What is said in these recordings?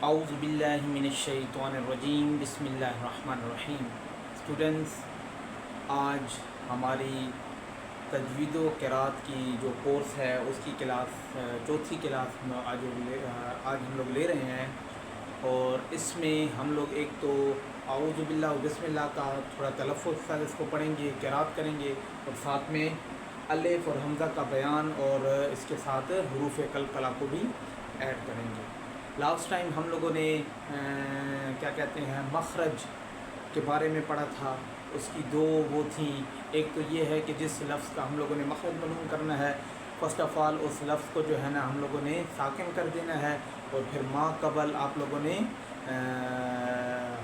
اعوذ باللہ من الشیطان الرجیم بسم اللہ الرحمن الرحیم۔ اسٹوڈنٹس، آج ہماری تجوید و قرات کی جو کورس ہے اس کی کلاس چوتھی کلاس آج ہم لوگ لے رہے ہیں، اور اس میں ہم لوگ ایک تو اعوذ باللہ و بسم اللہ کا تھوڑا تلفظ اس کو پڑھیں گے، قرات کریں گے، اور ساتھ میں الف اور حمزہ کا بیان اور اس کے ساتھ حروف قلقلہ کو بھی ایڈ کریں گے۔ لاسٹ ٹائم ہم لوگوں نے کیا کہتے ہیں مخرج کے بارے میں پڑھا تھا۔ اس کی دو وہ تھیں، ایک تو یہ ہے کہ جس لفظ کا ہم لوگوں نے مخرج معلوم کرنا ہے، فرسٹ آف آل اس لفظ کو جو ہے نا ہم لوگوں نے ساکن کر دینا ہے، اور پھر ما قبل آپ لوگوں نے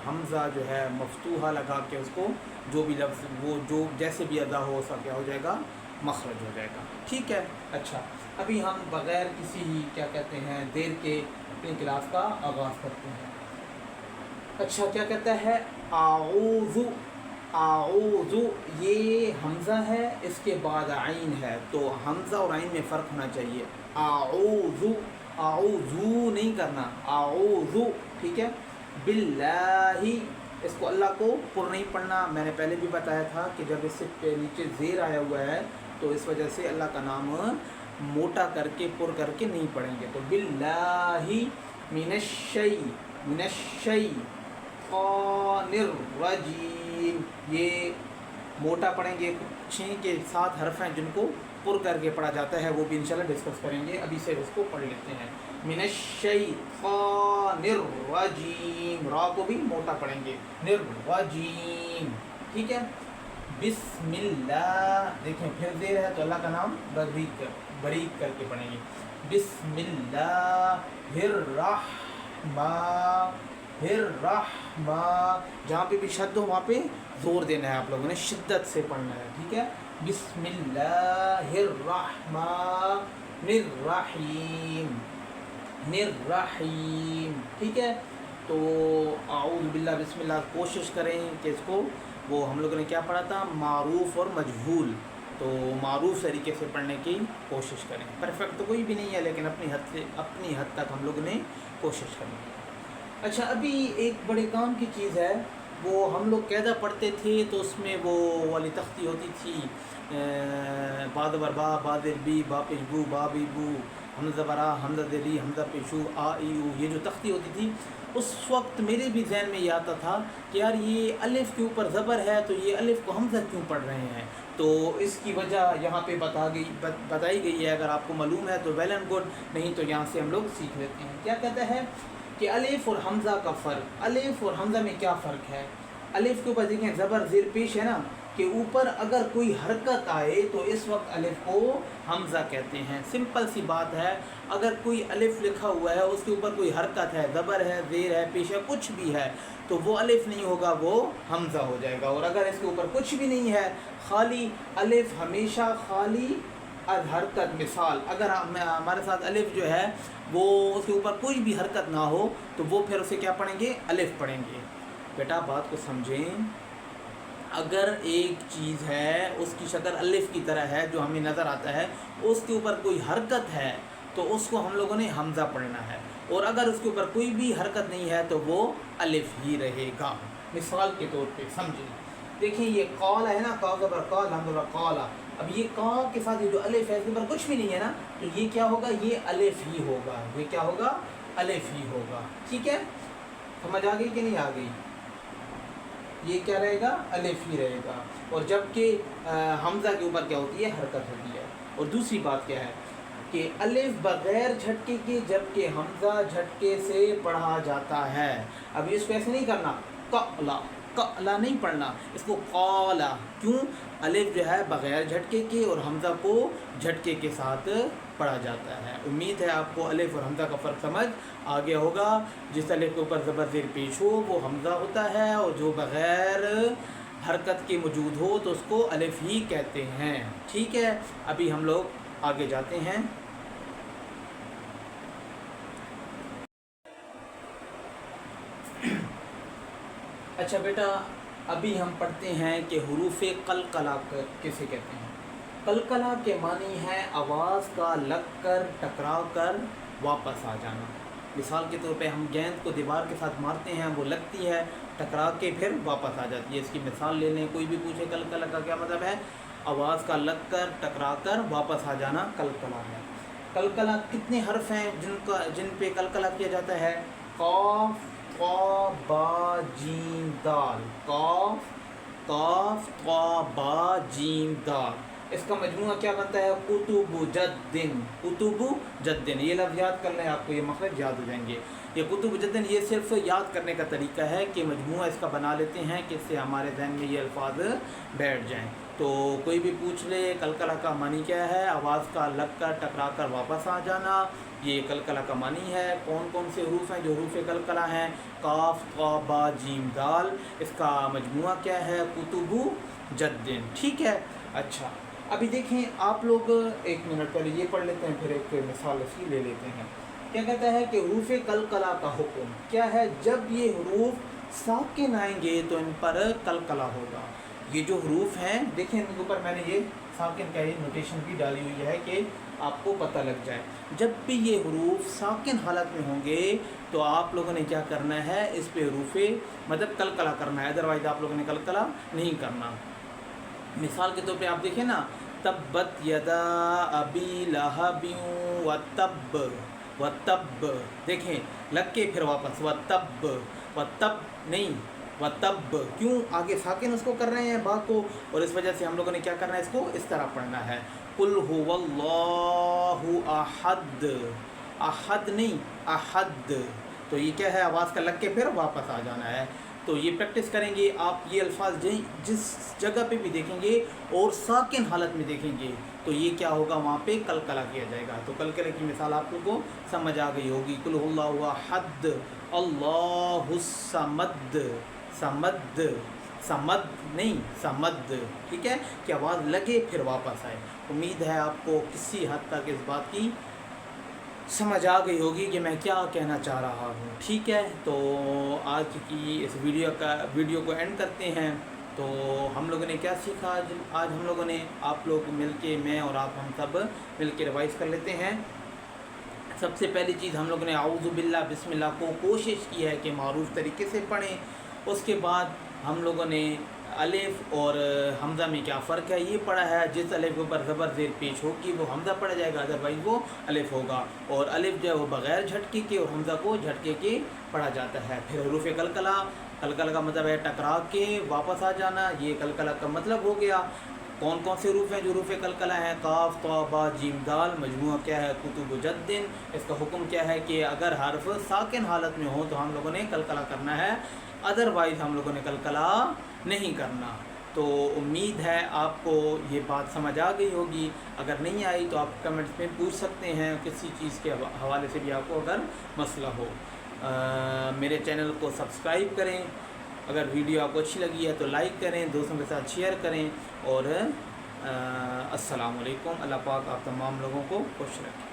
حمزہ جو ہے مفتوحہ لگا کے اس کو جو بھی لفظ وہ جو جیسے بھی ادا ہو سا کیا ہو جائے گا، مخرج ہو جائے گا۔ ٹھیک ہے، اچھا ابھی ہم بغیر کسی کیا کہتے ہیں دیر کے اپنی کلاس کا آغاز کرتے ہیں۔ اچھا کیا کہتا ہے اعوذ، اعوذ یہ حمزہ ہے، اس کے بعد عین ہے، تو حمزہ اور عین میں فرق ہونا چاہیے۔ اعوذ، اعوذو نہیں کرنا، اعوذ، ٹھیک ہے۔ باللہ، اس کو اللہ کو پر نہیں پڑھنا، میں نے پہلے بھی بتایا تھا کہ جب اس سے نیچے زیر آیا ہوا ہے تو اس وجہ سے اللہ کا نام موٹا کر کے پر کر کے نہیں پڑھیں گے۔ تو باللہ من الشیطان الرجیم، یہ موٹا پڑھیں گے۔ چھ کے 7 حرف ہیں جن کو پر کر کے پڑھا جاتا ہے، وہ بھی انشاءاللہ ڈسکس کریں گے، ابھی سے اس کو پڑھ لیتے ہیں۔ من الشیطان الرجیم، را کو بھی موٹا پڑھیں گے، الرجیم، ٹھیک ہے۔ بسم اللہ، دیکھیں پھر دیر ہے تو اللہ کا نام باریک کر کے پڑھیں گے۔ بسم اللہ الرحمن، جہاں پہ بھی شد ہو وہاں پہ زور دینا ہے، آپ لوگوں نے شدت سے پڑھنا ہے، ٹھیک ہے۔ بسم اللہ الرحمن الرحیم، الرحیم، ٹھیک ہے۔ تو اعوذ باللہ بسم اللہ کوشش کریں کہ اس کو وہ ہم لوگوں نے کیا پڑھا تھا، معروف اور مجہول، تو معروف طریقے سے پڑھنے کی کوشش کریں۔ پرفیکٹ تو کوئی بھی نہیں ہے، لیکن اپنی حد تک ہم لوگوں نے کوشش کرنی ہے۔ اچھا ابھی ایک بڑے کام کی چیز ہے، وہ ہم لوگ قاعدہ پڑھتے تھے تو اس میں وہ والی تختی ہوتی تھی، باد وربا بادر بی با پشبو با بی بو حمزہ برا حمزہ دلی حمزہ پیشو آ ای او، یہ جو تختی ہوتی تھی اس وقت میرے بھی ذہن میں یہ آتا تھا کہ یار یہ الف کے اوپر زبر ہے تو یہ الف کو حمزہ کیوں پڑھ رہے ہیں، تو اس کی وجہ یہاں پہ بتائی گئی ہے۔ اگر آپ کو معلوم ہے تو ویل اینڈ گڈ، نہیں تو یہاں سے ہم لوگ سیکھ لیتے ہیں۔ کیا کہتا ہے کہ الف اور حمزہ کا فرق، الف اور حمزہ میں کیا فرق ہے۔ الف کے اوپر دیکھیں زبر زیر پیش ہے نا، کہ اوپر اگر کوئی حرکت آئے تو اس وقت الف کو حمزہ کہتے ہیں۔ سمپل سی بات ہے، اگر کوئی الف لکھا ہوا ہے اس کے اوپر کوئی حرکت ہے، زبر ہے، زیر ہے، پیش ہے، کچھ بھی ہے، تو وہ الف نہیں ہوگا، وہ حمزہ ہو جائے گا۔ اور اگر اس کے اوپر کچھ بھی نہیں ہے، خالی الف، ہمیشہ خالی حرکت، مثال اگر ہمارے ساتھ الف جو ہے وہ اس کے اوپر کوئی بھی حرکت نہ ہو تو وہ پھر اسے کیا پڑھیں گے، الف پڑھیں گے۔ بیٹا بات کو سمجھیں، اگر ایک چیز ہے اس کی شکل الف کی طرح ہے جو ہمیں نظر آتا ہے، اس کے اوپر کوئی حرکت ہے تو اس کو ہم لوگوں نے حمزہ پڑھنا ہے، اور اگر اس کے اوپر کوئی بھی حرکت نہیں ہے تو وہ الف ہی رہے گا۔ مثال کے طور پہ سمجھیں، دیکھیں یہ قال ہے نا، قال زبر قال حمزہ قال، اب یہ قاف کے ساتھ یہ جو الف ہے اس کے اوپر کچھ بھی نہیں ہے نا، تو یہ کیا ہوگا، یہ الف ہی ہوگا، یہ کیا ہوگا، الف ہی ہوگا، ٹھیک ہے۔ سمجھ آ گئی کہ نہیں آ گئی، یہ کیا رہے گا، الف ہی رہے گا۔ اور جبکہ حمزہ کے اوپر کیا ہوتی ہے، حرکت ہوتی ہے۔ اور دوسری بات کیا ہے کہ الف بغیر جھٹکے کے، جبکہ حمزہ جھٹکے سے پڑھا جاتا ہے۔ اب اس کو ایسے نہیں کرنا قلا، قلا نہیں پڑھنا، اس کو قالا، کیوں، الف جو ہے بغیر جھٹکے کے اور حمزہ کو جھٹکے کے ساتھ پڑھا جاتا ہے۔ امید ہے آپ کو الف اور حمزہ کا فرق سمجھ آ گیا ہوگا۔ جس الف کے اوپر زبر زیر پیش ہو وہ حمزہ ہوتا ہے، اور جو بغیر حرکت کے موجود ہو تو اس کو الف ہی کہتے ہیں، ٹھیک ہے۔ ابھی ہم لوگ آگے جاتے ہیں۔ اچھا بیٹا ابھی ہم پڑھتے ہیں کہ حروف قلقلہ کسے کہتے ہیں۔ قلقلہ کے معنی ہے آواز کا لگ کر ٹکرا کر واپس آ جانا۔ مثال کے طور پہ ہم گیند کو دیوار کے ساتھ مارتے ہیں، وہ لگتی ہے، ٹکرا کے پھر واپس آ جاتی ہے۔ اس کی مثال لے لیں، کوئی بھی پوچھے کلکلا کا کیا مطلب ہے، آواز کا لگ کر ٹکرا کر واپس آ جانا کلکلا ہے۔ کلکلا کتنے حرف ہیں جن پہ کلکلا کیا جاتا ہے؟ قاف قا با جیم دال، قاف قا با جیم دال، اس کا مجموعہ کیا بنتا ہے؟ کتب جدن، کتب جدن۔ یہ لفظ یاد کر لیں، آپ کو یہ مخرج یاد ہو جائیں گے۔ یہ کتب جدن یہ صرف یاد کرنے کا طریقہ ہے کہ مجموعہ اس کا بنا لیتے ہیں کہ اس سے ہمارے ذہن میں یہ الفاظ بیٹھ جائیں۔ تو کوئی بھی پوچھ لے کلکلا کا معنی کیا ہے، آواز کا لگ کر ٹکرا کر واپس آ جانا، یہ کلکلا کا معنی ہے۔ کون کون سے حروف ہیں جو حروف کلکلا ہیں؟ قاف قا با جیم دال، اس کا مجموعہ کیا ہے؟ کتب جدن، ٹھیک ہے۔ اچھا ابھی دیکھیں آپ لوگ، ایک منٹ پہلے یہ پڑھ لیتے ہیں، پھر ایک مثال اس کی لے لیتے ہیں۔ کیا کہتا ہے کہ حروف کلکلا کا حکم کیا ہے؟ جب یہ حروف ساکن آئیں گے تو ان پر کلکلا ہوگا۔ یہ جو حروف ہیں دیکھیں، ان کے اوپر میں نے یہ ساکن کا یہ نوٹیشن بھی ڈالی ہوئی ہے کہ آپ کو پتہ لگ جائے۔ جب بھی یہ حروف ساکن حالت میں ہوں گے تو آپ لوگوں نے کیا کرنا ہے، اس پہ حروف مطلب کلکلا کرنا ہے، ادروائز آپ لوگوں نے کلکلا نہیں کرنا۔ مثال کے طور پہ آپ دیکھیں نا، تبت یدا ابی لہب وتب، وتب دیکھیں لگ کے پھر واپس وتب، وتب نہیں وتب، کیوں؟ آگے ساکن اس کو کر رہے ہیں با کو، اور اس وجہ سے ہم لوگوں نے کیا کرنا ہے، اس کو اس طرح پڑھنا ہے۔ قل هو اللہ احد، احد نہیں احد، تو یہ کیا ہے، آواز کا لگ کے پھر واپس آ جانا ہے۔ تو یہ پریکٹس کریں گے آپ، یہ الفاظ جس جگہ پہ بھی دیکھیں گے اور ساکن حالت میں دیکھیں گے تو یہ کیا ہوگا، وہاں پہ کلکلا کیا جائے گا۔ تو کلکلے کی مثال آپ لوگوں کو سمجھ آ گئی ہوگی۔ قل هو اللہ احد، اللہ الصمد، سمد، سمد نہیں سمد، ٹھیک ہے، کہ آواز لگے پھر واپس آئے۔ امید ہے آپ کو کسی حد تک اس بات کی سمجھ آ گئی ہوگی کہ میں کیا کہنا چاہ رہا ہوں، ٹھیک ہے۔ تو آج کی اس ویڈیو کو اینڈ کرتے ہیں۔ تو ہم لوگوں نے کیا سیکھا آج ہم لوگوں نے، آپ لوگ مل کے، میں اور آپ ہم سب مل کے ریوائز کر لیتے ہیں۔ سب سے پہلی چیز ہم لوگوں نے اعوذ باللہ بسم اللہ کو کوشش کی ہے کہ معروف طریقے سے پڑھیں۔ اس کے بعد ہم لوگوں نے الف اور حمزہ میں کیا فرق ہے یہ پڑھا ہے۔ جس الف کے اوپر زبر زیر پیش ہوگی وہ حمزہ پڑھا جائے گا، ادروائز وہ الف ہوگا، اور الف جو ہے وہ بغیر جھٹکے کے اور حمزہ کو جھٹکے کے پڑھا جاتا ہے۔ پھر حروف کلکلا، کلکلا کا مطلب ہے ٹکرا کے واپس آ جانا، یہ کلکلا کا مطلب ہو گیا۔ کون کون سے حروف ہیں جو حروف کلکلا ہیں؟ قاف طا با جیم دال، مجموعہ کیا ہے؟ کتب جدن۔ اس کا حکم کیا ہے کہ اگر حرف ساکن حالت میں ہو تو ہم لوگوں نے کلکلا کرنا ہے، ادروائز ہم لوگوں نے کلکلا نہیں کرنا۔ تو امید ہے آپ کو یہ بات سمجھ آ گئی ہوگی۔ اگر نہیں آئی تو آپ کمنٹس میں پوچھ سکتے ہیں، کسی چیز کے حوالے سے بھی آپ کو اگر مسئلہ ہو۔ میرے چینل کو سبسکرائب کریں، اگر ویڈیو آپ کو اچھی لگی ہے تو لائک کریں، دوستوں کے ساتھ شیئر کریں، اور السلام علیکم۔ اللہ پاک آپ تمام لوگوں کو خوش رکھیں۔